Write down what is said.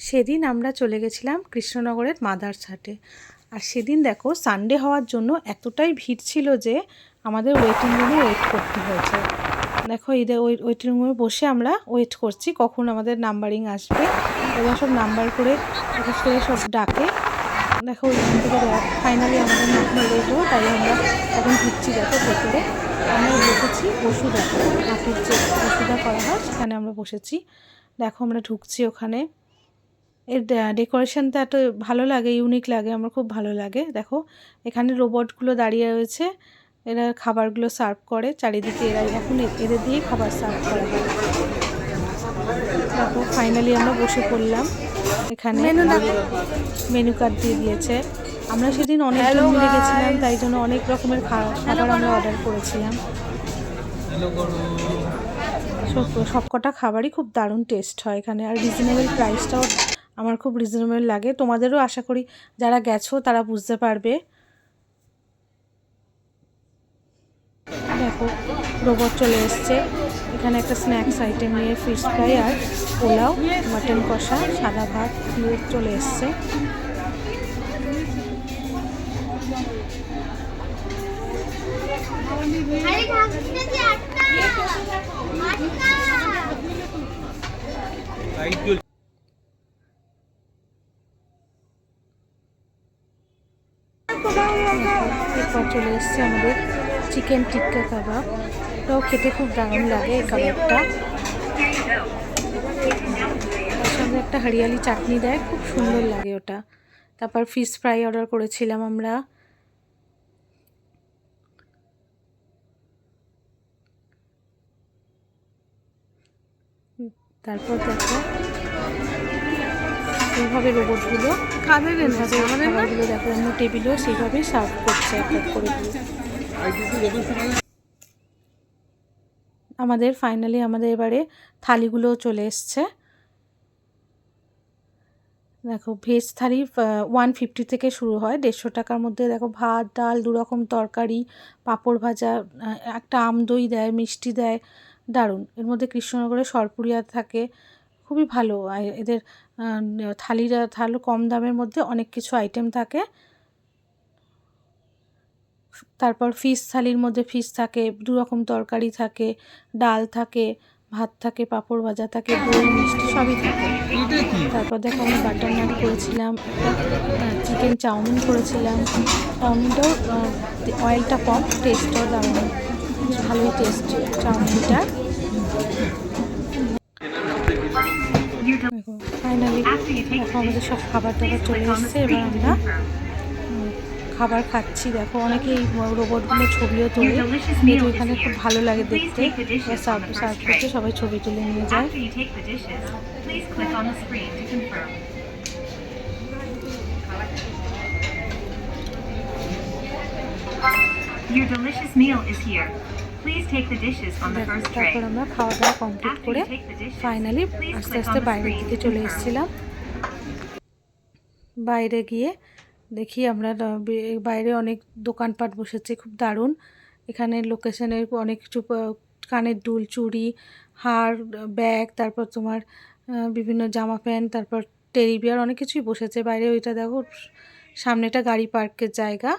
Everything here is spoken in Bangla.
সেদিন আমরা চলে গেছিলাম কৃষ্ণনগরের মাদার্স হাটে। আর সেদিন দেখো সানডে হওয়ার জন্য এতটাই ভিড় ছিল যে আমাদের ওয়েটিং রুমে ওয়েট করতে হয়েছে। দেখো ওই ওয়েটিং রুমে বসে আমরা ওয়েট করছি কখন আমাদের নাম্বারিং আসবে। এবার সব নাম্বার করে সব ডাকে। দেখো ওইখান থেকে ফাইনালি আমাদের নাম্বার এলো, তাই আমরা এখন ঢুকছি। দেখো ভেতরে আমরা বসেছি ওষুধা, হাঁটুর যে ওষুধা করা হয় সেখানে আমরা বসেছি। দেখো আমরা ঢুকছি ওখানে। এর ডেকোরেশনটা এত ভালো লাগে, ইউনিক লাগে, আমার খুব ভালো লাগে। দেখো এখানে রোবটগুলো দাঁড়িয়ে রয়েছে, এরা খাবারগুলো সার্ভ করে চারিদিকে। এরা এখন এদের দিয়ে খাবার সার্ভ করা হয়। দেখো ফাইনালি আমরা বসে পড়লাম এখানে। মেনু কার্ড দিয়ে দিয়েছে। আমরা সেদিন অনেকজন মিলে গেছিলাম, তাই জন্য অনেক রকমের খাবার আমরা অর্ডার করেছিলাম। সব কটা খাবারই খুব দারুণ টেস্ট হয় এখানে, আর রিজনেবল প্রাইসটাও আমার খুব রিজনেবল লাগে। তোমাদেরও আশা করি যারা গেছো তারা বুঝতে পারবে। দেখো রোবট চলে এসছে এখানে একটা স্ন্যাক্স আইটেম নিয়ে, ফিশ ফ্রাই আর পোলাও, মাটন কষা, সাদা ভাত দিয়ে চলে এসছে। এরপর চলে এসছে আমাদের চিকেন টিক্কা কাবাব। ওটাও খেতে খুব দারুণ লাগে এই কাবাবটা। তার সঙ্গে একটা হরিয়ালি চাটনি দেয়, খুব সুন্দর লাগে ওটা। তারপর ফিশ ফ্রাই অর্ডার করেছিলাম আমরা। তারপর দেখো এইভাবে রোবটগুলো খাবারগুলো দেখো অন্য টেবিলেও সেইভাবেই সার্ভ করছে এক এক করে। আমাদের ফাইনালি এবারে থালিগুলোও চলে এসছে। দেখো ভেজ থালি 150 থেকে শুরু হয়, 150 টাকার মধ্যে। দেখো ভাত, ডাল, 2 রকম তরকারি, পাঁপড় ভাজা, একটা আমদই দেয়, মিষ্টি দেয়, দারুণ। এর মধ্যে কৃষ্ণনগরের সরপুরিয়া থাকে, খুবই ভালো। এদের থালো কম দামের মধ্যে অনেক কিছু আইটেম থাকে। তারপর ফিশ থালির মধ্যে ফিশ থাকে, 2 রকম তরকারি থাকে, ডাল থাকে, ভাত থাকে, পাঁপড় ভাজা থাকে, দই, মিষ্টি সবই থাকে। তারপর দেখো আমি বাটার নান করেছিলাম, একটা চিকেন চাউমিন করেছিলাম। চাউমিনটাও অয়েলটা কম, টেস্টটাও দারুণ, ভালোই টেস্ট চাউমিনটা। ফাইনালি দেখো আমাদের সব খাবার দাবার চলে এসছে। এবার আমরা খাবার খাচ্ছি। দেখো অনেকে এই রোবটগুলো ছবিও তোলে, যেহেতু এখানে খুব ভালো লাগে দেখতে। সার্ভ করতে সবাই ছবি তুলে নিয়ে যায়। Your delicious meal is here. Please take the dishes on the first tray. তারপর আমরা খাওয়া দাওয়া কমপ্লিট করে ফাইনালি আস্তে আস্তে বাইরের দিকে চলে এসেছিলাম। বাইরে গিয়ে দেখি আমরা বাইরে অনেক দোকানপাট বসেছে, খুব দারুণ। এখানে লোকেশনের অনেক কিছু, কানের দুল, চুড়ি, হার, ব্যাগ, তারপর তোমার বিভিন্ন জামা প্যান্ট, তারপর টেডি বিয়ার, অনেক কিছুই বসেছে বাইরে। ওইটা দেখো সামনেটা গাড়ি পার্কের জায়গা।